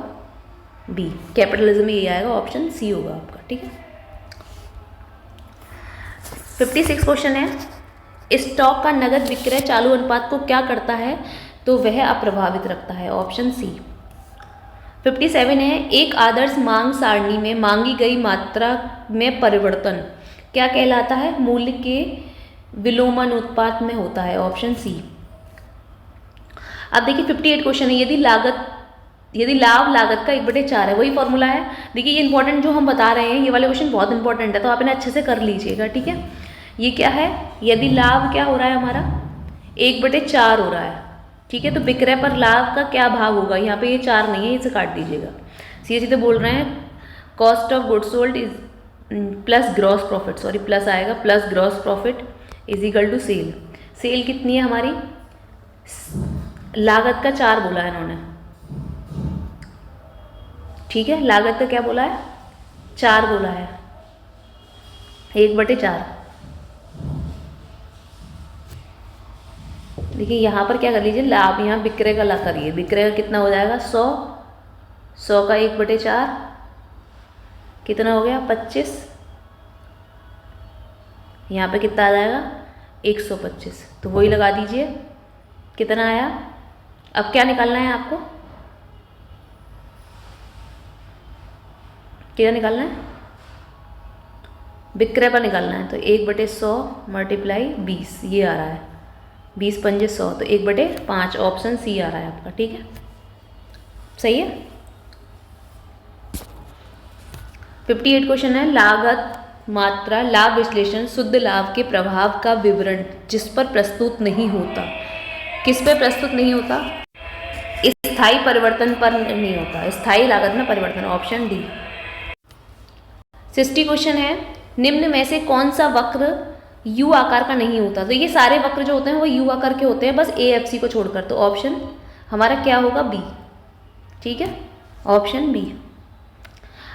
बी, कैपिटलिज्म में यही आएगा, ऑप्शन सी होगा आपका। ठीक है। 56 क्वेश्चन है, स्टॉक का नगद विक्रय चालू अनुपात को क्या करता है? तो वह अप्रभावित रखता है, ऑप्शन सी। 57 है, एक आदर्श मांग सारणी में मांगी गई मात्रा में परिवर्तन क्या कहलाता है? मूल्य के विलोमानुपात में होता है, ऑप्शन सी। अब देखिए 58 क्वेश्चन है, यदि लाभ लागत का 1/4 है, वही फॉर्मूला है। देखिए ये इंपॉर्टेंट जो हम बता रहे हैं, ये वाले क्वेश्चन बहुत इंपॉर्टेंट है, तो आप इन्हें अच्छे से कर लीजिएगा। ठीक है, ये क्या है? यदि लाभ क्या हो रहा है हमारा? 1/4 हो रहा है। ठीक है, तो विक्रय पर लाभ का क्या भाग होगा? यहाँ पे ये 4 नहीं है, इसे काट दीजिएगा, सीधे सीधे बोल रहे हैं, cost of goods sold is plus gross profit, sorry plus आएगा, plus gross profit is equal to sale. Sale कितनी है हमारी? लागत का 4 बोला है इन्होंने। ठीक है, लागत का क्या बोला है? 4 बोला है, 1/4। देखिए यहाँ पर क्या कर लीजिए, लाभ यहाँ विक्रय का ला करिए, विक्रय का कितना हो जाएगा? 100 का 1/4 कितना हो गया? 25। यहाँ पे कितना आ जाएगा? 125, तो वही लगा दीजिए, कितना आया? अब क्या निकालना है आपको? क्या निकालना है? विक्रय पर निकालना है, तो 1/100 मल्टीप्लाई 20, ये आ रहा है, 20 पंजे 100, तो 1/5, ऑप्शन सी आ रहा है आपका। ठीक है, सही है। 58 क्वेश्चन है, लागत मात्रा लाभ विश्लेषण शुद्ध लाभ के प्रभाव का विवरण जिस पर प्रस्तुत नहीं होता, किस पर प्रस्तुत नहीं होता? स्थायी परिवर्तन पर नहीं होता, स्थायी लागत में परिवर्तन, ऑप्शन डी। 60 क्वेश्चन है, निम्न में से कौन सा वक्र यू आकार का नहीं होता? तो ये सारे वक्र जो होते हैं वो यू आकार के होते हैं, बस ए एफ सी को छोड़कर, तो ऑप्शन हमारा क्या होगा? बी। ठीक है, ऑप्शन बी।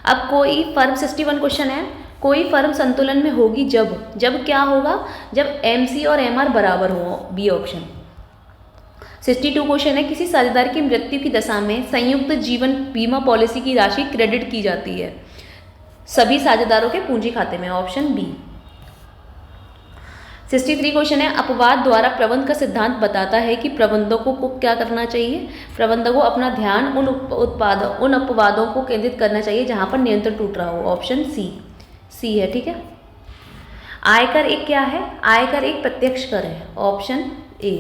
अब कोई फर्म 61 क्वेश्चन है, कोई फर्म संतुलन में होगी जब क्या होगा? जब एमसी और एमआर बराबर हो, बी ऑप्शन। 62 क्वेश्चन है, किसी साझेदार की मृत्यु की दशा में संयुक्त जीवन बीमा पॉलिसी की राशि क्रेडिट की जाती है सभी साझेदारों के पूंजी खाते में, ऑप्शन बी। 63 क्वेश्चन है, अपवाद द्वारा प्रबंध का सिद्धांत बताता है कि प्रबंधकों को क्या करना चाहिए। प्रबंधकों को अपना ध्यान उन अपवादों को केंद्रित करना चाहिए जहां पर नियंत्रण टूट रहा हो। ऑप्शन सी है। ठीक है। आयकर एक क्या है? आयकर एक प्रत्यक्ष कर है। Option A.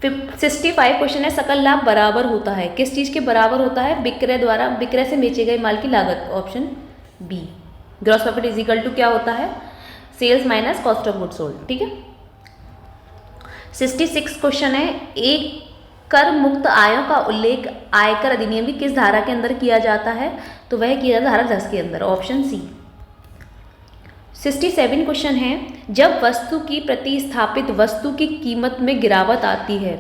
65 क्वेश्चन है, सकल लाभ बराबर होता है, किस चीज के बराबर होता है? विक्रय से बेचे गए माल की लागत। Option B. Gross profit is equal to क्या होता है? Sales minus cost of goods sold. ठीक है। 66 क्वेश्चन है, एक कर मुक्त आयों का उल्लेख आयकर अधिनियम की किस धारा के अंदर किया जाता है? तो वह किया जाता है धारा 10 के अंदर। Option C. 67 क्वेश्चन है, जब वस्तु की प्रतिस्थापित वस्तु की कीमत में गिरावट आती है,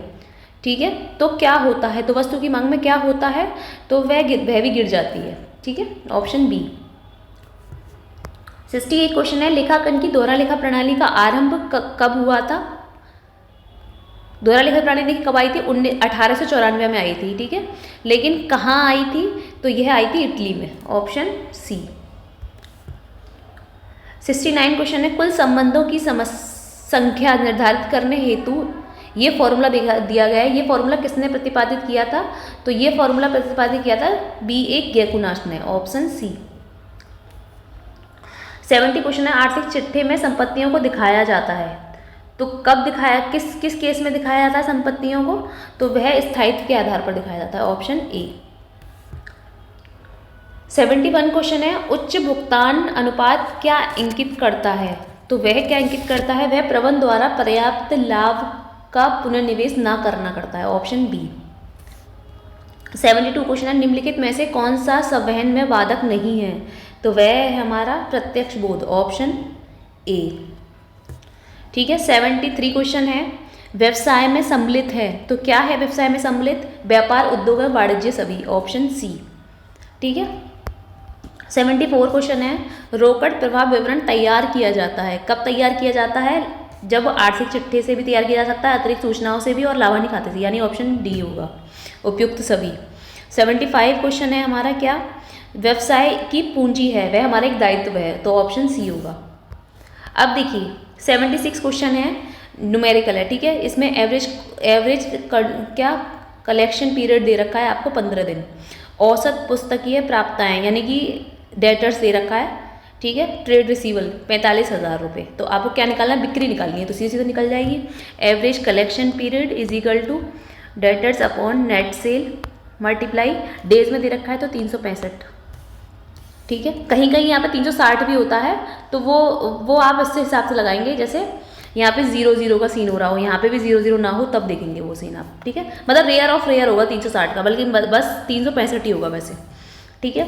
ठीक है, तो क्या होता है? तो वस्तु की मांग में क्या होता है? तो वह भी गिर जाती है। ठीक है। Option B. 68 क्वेश्चन है, लेखांकन की दोहरा लेखा प्रणाली का आरंभ कब हुआ था? दोहरा लेखा प्रणाली देखिए कब आई थी? 1894 में आई थी। ठीक है। लेकिन कहाँ आई थी? तो यह आई थी इटली में। Option C. 69 क्वेश्चन है, कुल संबंधों की संख्या निर्धारित करने हेतु ये फॉर्मूला दिया गया है। ये फॉर्मूला किसने प्रतिपादित किया था? तो ये फॉर्मूला प्रतिपादित किया था B.A. गैकुनाश ने। Option C. 70 क्वेश्चन है, आर्थिक चिट्ठे में संपत्तियों को दिखाया जाता है, तो कब दिखाया, किस केस में दिखाया जाता है संपत्तियों को? तो वह स्थायित्व के आधार पर दिखाया जाता है। Option A. 71 क्वेश्चन है, उच्च भुगतान अनुपात क्या इंगित करता है? तो वह क्या इंगित करता है? वह प्रबंध द्वारा पर्याप्त लाभ का पुनर्निवेश ना करना करता है। Option B. 72 क्वेश्चन है, निम्नलिखित में से कौन सा संवहन में वादक नहीं है? तो वह है हमारा प्रत्यक्ष बोध। Option A. ठीक है। 73 क्वेश्चन है, व्यवसाय में सम्मिलित है, तो क्या है व्यवसाय में सम्मिलित? व्यापार, उद्योग और वाणिज्य सभी। Option C. ठीक है। 74 क्वेश्चन है, रोकड़ प्रवाह विवरण तैयार किया जाता है, कब तैयार किया जाता है? जब आर्थिक चिट्ठे से भी तैयार किया जा सकता है, अतिरिक्त सूचनाओं से भी, और लाभानी खाते से, यानी ऑप्शन डी होगा, उपयुक्त सभी। 75 क्वेश्चन है हमारा क्या? व्यवसाय की पूंजी है, वह हमारा एक दायित्व है, तो ऑप्शन सी होगा। अब देखिए 76 क्वेश्चन है, न्यूमेरिकल है। ठीक है। इसमें एवरेज क्या कलेक्शन पीरियड दे रखा है आपको 15 दिन। औसत पुस्तकीय प्राप्ताएं यानी कि डेटर्स दे रखा है। ठीक है। ट्रेड रिसीवल 45,000 रुपये। तो आपको क्या निकालना है? बिक्री निकालनी है, तो सीधे सीधे निकल जाएगी। Average collection period is equal to debtors upon net sale multiply days में दे रखा है तो 365। ठीक है। कहीं कहीं यहाँ पे 360 भी होता है, तो वो आप इससे हिसाब से लगाएंगे, जैसे यहाँ पे 0-0 का सीन हो रहा हो, यहाँ पे भी 0-0 ना हो, तब देखेंगे वो सीन आप। ठीक है। मतलब रेयर ऑफ रेयर होगा 360 का, बल्कि बस 365 ही होगा वैसे। ठीक है।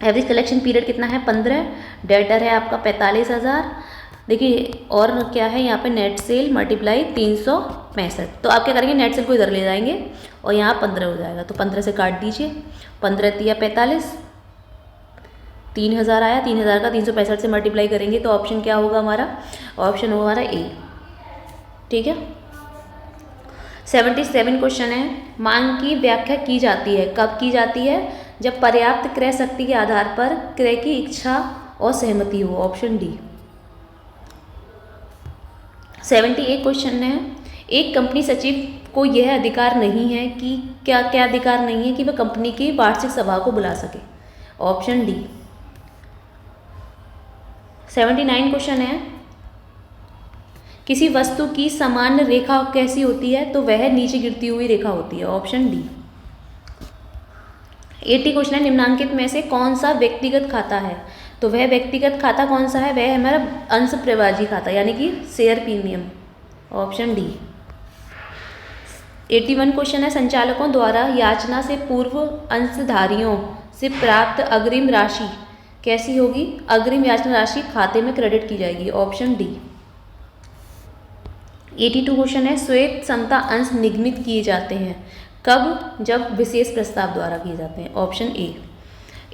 एवरेज कलेक्शन पीरियड कितना है? 15। डेटर है आपका 45,000। देखिए और क्या है यहाँ पे? Net sale multiply 365। तो आप क्या करेंगे? नेट सेल को इधर ले जाएंगे और यहाँ 15 हो जाएगा, तो 15 से काट दीजिए। 15 या 45, 3,000 आया। 3,000 का 365 से मल्टीप्लाई करेंगे तो ऑप्शन क्या होगा हमारा? ऑप्शन होगा हमारा ए। ठीक है। 77 क्वेश्चन है, मांग की व्याख्या की जाती है, कब की जाती है? जब पर्याप्त क्रय शक्ति के आधार पर क्रय की इच्छा और सहमति हो। Option D. 78 क्वेश्चन है, एक कंपनी सचिव को यह अधिकार नहीं है कि क्या अधिकार नहीं है कि वह कंपनी की वार्षिक सभा को बुला सके। Option D. 79 क्वेश्चन है, किसी वस्तु की सामान्य रेखा कैसी होती है? तो वह नीचे गिरती हुई रेखा होती है। Option D. 80 क्वेश्चन है, निम्नांकित में से कौन सा व्यक्तिगत खाता है? तो वह व्यक्तिगत खाता कौन सा है? वह है हमारा अंश प्रवाजी खाता, यानी कि share premium. Option D. 81 question है, संचालकों द्वारा याचना से पूर्व अंशधारियों से प्राप्त अग्रिम राशि कैसी होगी? अग्रिम याचना राशि खाते में क्रेडिट की जाएगी। Option D. 82 क्वेश्चन है, श्वेत समता अंश निगमित किए जाते हैं कब? जब विशेष प्रस्ताव द्वारा किए जाते हैं। Option A.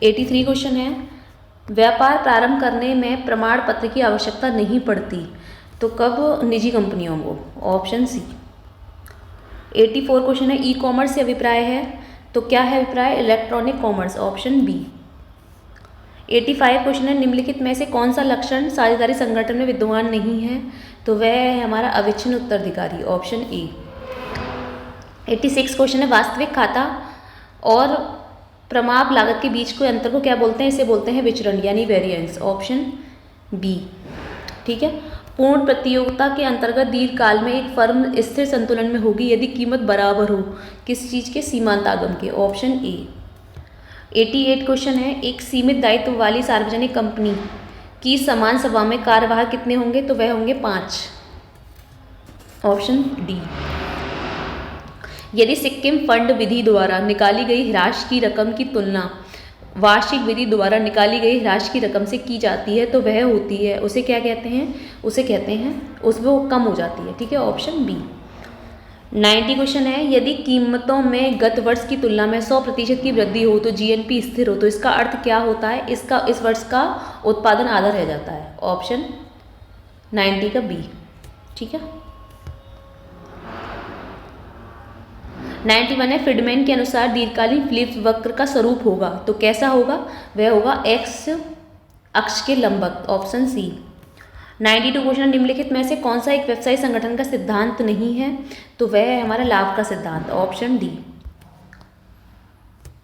83 क्वेश्चन है, व्यापार प्रारंभ करने में प्रमाण पत्र की आवश्यकता नहीं पड़ती, तो कब? निजी कंपनियों को। Option C. 84 क्वेश्चन है, ई कॉमर्स से अभिप्राय है, तो क्या है अभिप्राय? Electronic commerce. Option B. 85 question है, निम्नलिखित में से कौन सा लक्षण साझेदारी संगठन में विद्यमान नहीं है? तो वह है हमारा अविच्छिन्न उत्तराधिकारी, ऑप्शन ए। 86 क्वेश्चन है, वास्तविक खाता और प्रमाप लागत के बीच के अंतर को क्या बोलते हैं? इसे बोलते हैं विचरण यानी वेरिएंस, ऑप्शन बी। ठीक है। पूर्ण प्रतियोगिता के अंतर्गत दीर्घकाल में एक फर्म स्थिर संतुलन में होगी यदि कीमत बराबर हो किस चीज़ के? सीमांत आगम के, ऑप्शन ए। 88 क्वेश्चन है, एक सीमित दायित्व वाली सार्वजनिक कंपनी की समान सभा में कार्यवाहक कितने होंगे? तो वह होंगे 5, ऑप्शन डी। यदि सिक्किम फंड विधि द्वारा निकाली गई राशि की रकम की तुलना वार्षिक विधि द्वारा निकाली गई राशि की रकम से की जाती है तो वह होती है, उसे क्या कहते हैं? उसे कहते हैं उसमें वो कम हो जाती है। ठीक है, ऑप्शन बी। 90 क्वेश्चन है, यदि कीमतों में गत वर्ष की तुलना में 100% की वृद्धि हो तो जीएनपी स्थिर हो तो इसका अर्थ क्या होता है? इस वर्ष का उत्पादन आधा रह जाता है, ऑप्शन 90 का बी। ठीक है। 91 है, फ्रीडमैन के अनुसार दीर्घकालीन फिलिप्स वक्र का स्वरूप होगा तो कैसा होगा? वह होगा एक्स अक्ष के लंबवत, ऑप्शन सी। 92 क्वेश्चन, निम्नलिखित में से कौन सा एक व्यवसायी संगठन का सिद्धांत नहीं है? तो वह है हमारा लाभ का सिद्धांत, ऑप्शन डी।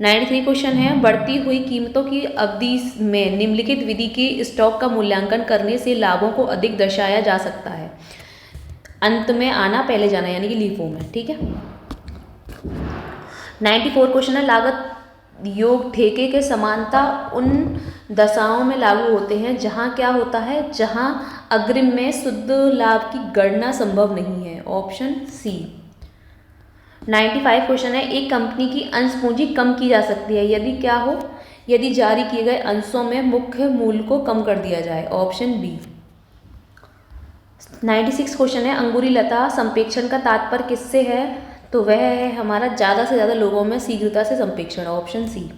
93 क्वेश्चन है, बढ़ती हुई कीमतों की अवधि में निम्नलिखित विधि के स्टॉक का मूल्यांकन करने से लाभों को अधिक दर्शाया जा सकता है। अंत में आना पहले जाना यानी कि लीफो में। ठीक है। 94 क्वेश्चन है, लागत योग ठेके के समानता उन दशाओं में लागू होते हैं जहां क्या होता है? जहां अग्रिम में शुद्ध लाभ की गणना संभव नहीं है, ऑप्शन सी। 95 क्वेश्चन है, एक कंपनी की अंश पूंजी कम की जा सकती है यदि क्या हो? यदि जारी किए गए अंशों में मुख्य मूल्य को कम कर दिया जाए, ऑप्शन बी। 96 क्वेश्चन है, अंगूरी लता संप्रेक्षण का तात्पर्य किससे है? तो वह है हमारा ज़्यादा से ज़्यादा लोगों में शीघ्रता से संप्रेक्षण, ऑप्शन सी।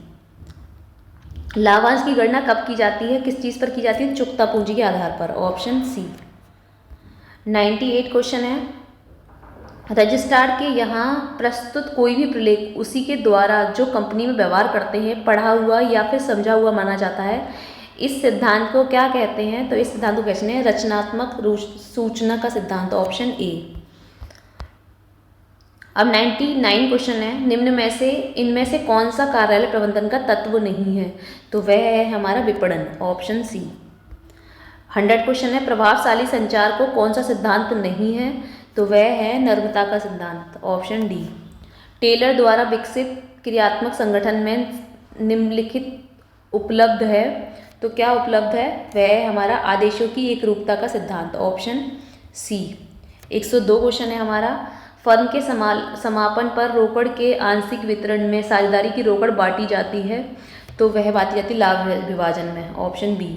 लाभांश की गणना कब की जाती है? किस चीज़ पर की जाती है? चुकता पूंजी के आधार पर, ऑप्शन सी। 98 क्वेश्चन है, रजिस्ट्रार के यहाँ प्रस्तुत कोई भी प्रलेख उसी के द्वारा जो कंपनी में व्यवहार करते हैं पढ़ा हुआ या फिर समझा हुआ माना जाता है। इस सिद्धांत को क्या कहते हैं? तो इस सिद्धांत को कहते हैं रचनात्मक सूचना का सिद्धांत, ऑप्शन ए। अब 99 क्वेश्चन है, निम्न में से इनमें से कौन सा कार्यालय प्रबंधन का तत्व नहीं है? तो वह है हमारा विपणन, ऑप्शन सी। 100 क्वेश्चन है, प्रभावशाली संचार को कौन सा सिद्धांत नहीं है? तो वह है नम्रता का सिद्धांत, ऑप्शन डी। टेलर द्वारा विकसित क्रियात्मक संगठन में निम्नलिखित उपलब्ध है तो क्या उपलब्ध है? वह है हमारा आदेशों की एकरूपता का सिद्धांत, ऑप्शन सी। 102 क्वेश्चन है हमारा, फर्म के समापन पर रोकड़ के आंशिक वितरण में साझेदारी की रोकड़ बांटी जाती है तो वह बांटी जाती लाभ विभाजन में, ऑप्शन बी।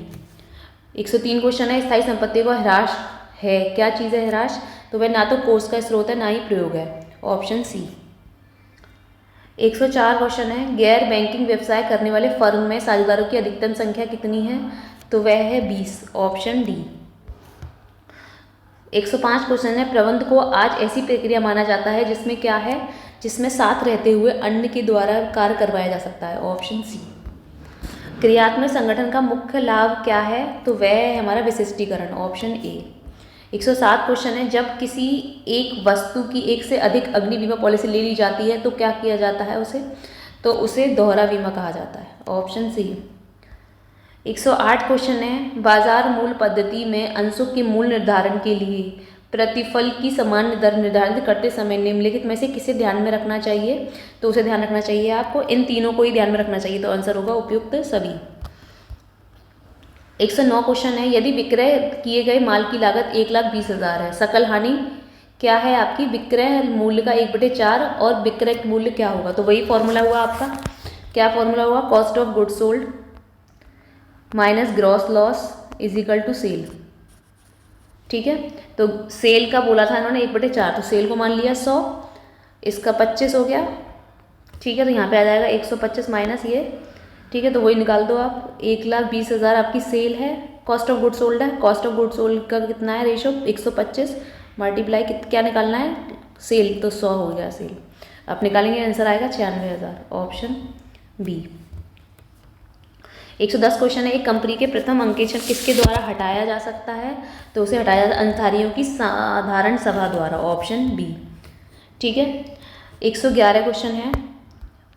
103 क्वेश्चन है, स्थायी संपत्ति को ह्रास है, क्या चीज़ है ह्रास? तो वह ना तो कोष का स्रोत है ना ही प्रयोग है, ऑप्शन सी। 104 क्वेश्चन है, गैर बैंकिंग व्यवसाय करने वाले फर्म में साझेदारों की अधिकतम संख्या कितनी है? तो वह है 20, ऑप्शन डी। 105 क्वेश्चन है, प्रबंध को आज ऐसी प्रक्रिया माना जाता है जिसमें क्या है? जिसमें साथ रहते हुए अन्य के द्वारा कार्य करवाया जा सकता है, ऑप्शन सी। क्रियात्मक संगठन का मुख्य लाभ क्या है? तो वह है हमारा विशिष्टीकरण, ऑप्शन ए। 107 क्वेश्चन है, जब किसी एक वस्तु की एक से अधिक अग्नि बीमा पॉलिसी ले ली जाती है तो क्या किया जाता है उसे? तो उसे दोहरा बीमा कहा जाता है, ऑप्शन सी। 108 क्वेश्चन है, बाजार मूल्य पद्धति में अंशों के मूल्य निर्धारण के लिए प्रतिफल की सामान्य दर निर्धारित करते समय निम्नलिखित में से किसे ध्यान में रखना चाहिए? तो उसे ध्यान रखना चाहिए आपको इन तीनों को ही ध्यान में रखना चाहिए, तो आंसर होगा उपयुक्त सभी। 109 क्वेश्चन है, यदि विक्रय किए गए माल की लागत 1,20,000 है, सकल हानि क्या है आपकी? विक्रय मूल्य का 1/4 और विक्रय मूल्य क्या होगा? तो वही फॉर्मूला हुआ आपका, क्या फॉर्मूला हुआ? Cost of goods sold minus gross loss is equal to sale. ठीक है, तो सेल का बोला था इन्होंने 1/4, तो सेल को मान लिया 100, इसका 25 हो गया। ठीक है, तो यहाँ पे आ जाएगा 125 माइनस ये। ठीक है, तो वही निकाल दो आप, 1,20,000 आपकी सेल है, कॉस्ट ऑफ गुड्स सोल्ड है, कॉस्ट ऑफ गुड्स सोल्ड का कितना है रेशो? 125 मल्टीप्लाई क्या निकालना है? सेल, तो 100 हो गया सेल। आप निकालेंगे आंसर आएगा 96,000, ऑप्शन बी। 110 क्वेश्चन है, एक कंपनी के प्रथम अंकेक्षण किसके द्वारा हटाया जा सकता है? तो उसे हटाया जाता है अधिकारियों की साधारण सभा द्वारा, ऑप्शन बी। ठीक है। 111 क्वेश्चन है,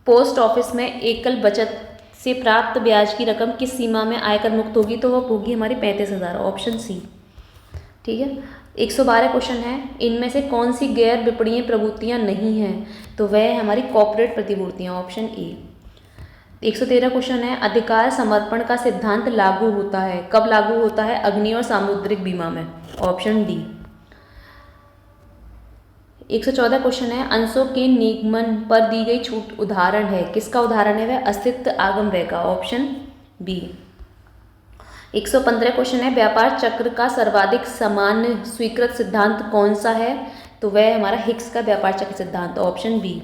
पोस्ट ऑफिस में एकल बचत से प्राप्त ब्याज की रकम किस सीमा में आयकर मुक्त होगी? तो वह होगी हमारी 35,000, ऑप्शन सी। ठीक है। 112 क्वेश्चन है, इनमें से कौन सी गैर विपणीय प्रवृत्तियां नहीं हैं? तो वह हमारी कॉर्पोरेट प्रतिभूतियां, ऑप्शन ए। 113 क्वेश्चन है, अधिकार समर्पण का सिद्धांत लागू होता है, कब लागू होता है? अग्नि और सामुद्रिक बीमा में, ऑप्शन डी। 114 क्वेश्चन है, अंशों के निगमन पर दी गई छूट उदाहरण है, किसका उदाहरण है? वह अस्तित्व आगम व्यय का, ऑप्शन बी। 115 क्वेश्चन है, व्यापार चक्र का सर्वाधिक सामान्य स्वीकृत सिद्धांत कौन सा है? तो वह हमारा हिक्स का व्यापार चक्र सिद्धांत, ऑप्शन बी।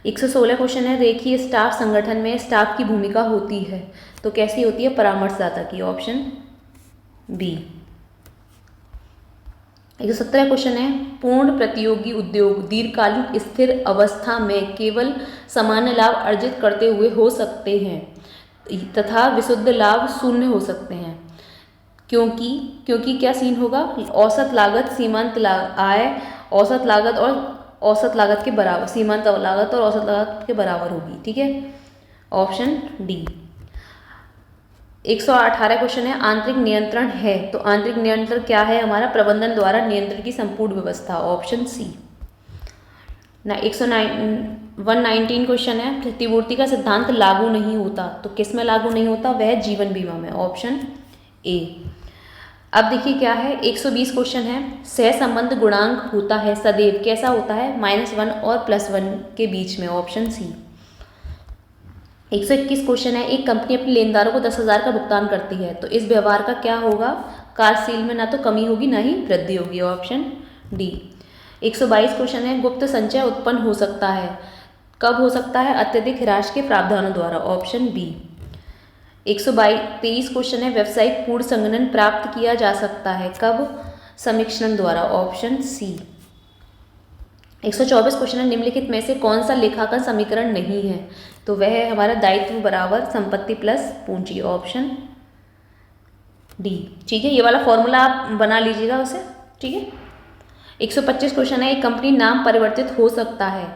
116 क्वेश्चन है, रेखीय स्टाफ संगठन में स्टाफ की भूमिका होती है, तो कैसी होती है? परामर्शदाता की, ऑप्शन बी। 117 क्वेश्चन है, पूर्ण प्रतियोगी उद्योग दीर्घकालिक स्थिर अवस्था में केवल सामान्य लाभ अर्जित करते हुए हो सकते हैं तथा विशुद्ध लाभ शून्य हो सकते हैं, क्योंकि क्या सीन होगा? औसत लागत सीमांत आय औसत लागत और औसत लागत के बराबर, सीमांत लागत और औसत लागत के बराबर होगी। ठीक है, ऑप्शन डी। 118 क्वेश्चन है, आंतरिक नियंत्रण है, तो आंतरिक नियंत्रण क्या है? हमारा प्रबंधन द्वारा नियंत्रण की संपूर्ण व्यवस्था, ऑप्शन सी। 119 क्वेश्चन है, प्रतिपूर्ति का सिद्धांत लागू नहीं होता, तो किस में लागू नहीं होता? वह जीवन बीमा में, ऑप्शन ए। अब देखिए क्या है, 120 क्वेश्चन है, सहसंबंध गुणांक होता है सदैव, कैसा होता है? -1 और +1 के बीच में, ऑप्शन सी। 121 क्वेश्चन है, एक कंपनी अपने लेनदारों को 10,000 का भुगतान करती है, तो इस व्यवहार का क्या होगा? कार्यशील में ना तो कमी होगी ना ही वृद्धि होगी, ऑप्शन डी। 122 क्वेश्चन है, गुप्त संचय उत्पन्न हो सकता है, कब हो सकता है? अत्यधिक हिराश के प्रावधानों द्वारा, ऑप्शन बी। 123 क्वेश्चन है, व्यावसायिक पूर्ण संगणन प्राप्त किया जा सकता है, कब? समीक्षण द्वारा, ऑप्शन सी। 124 क्वेश्चन है, निम्नलिखित में से कौन सा लेखांकन समीकरण नहीं है? तो वह है हमारा दायित्व बराबर संपत्ति प्लस पूंजी, ऑप्शन डी। ठीक है, ये वाला फॉर्मूला आप बना लीजिएगा उसे। ठीक है। 125 क्वेश्चन है, एक कंपनी नाम परिवर्तित हो सकता है,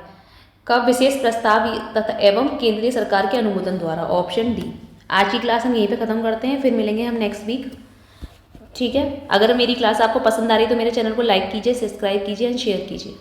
कब? विशेष प्रस्ताव तथा एवं केंद्रीय सरकार के अनुमोदन द्वारा, ऑप्शन डी। आज की क्लास हम यहीं पे ख़त्म करते हैं, फिर मिलेंगे हम नेक्स्ट वीक। ठीक है, अगर मेरी क्लास आपको पसंद आ रही है तो मेरे चैनल को लाइक कीजिए, सब्सक्राइब कीजिए एंड शेयर कीजिए।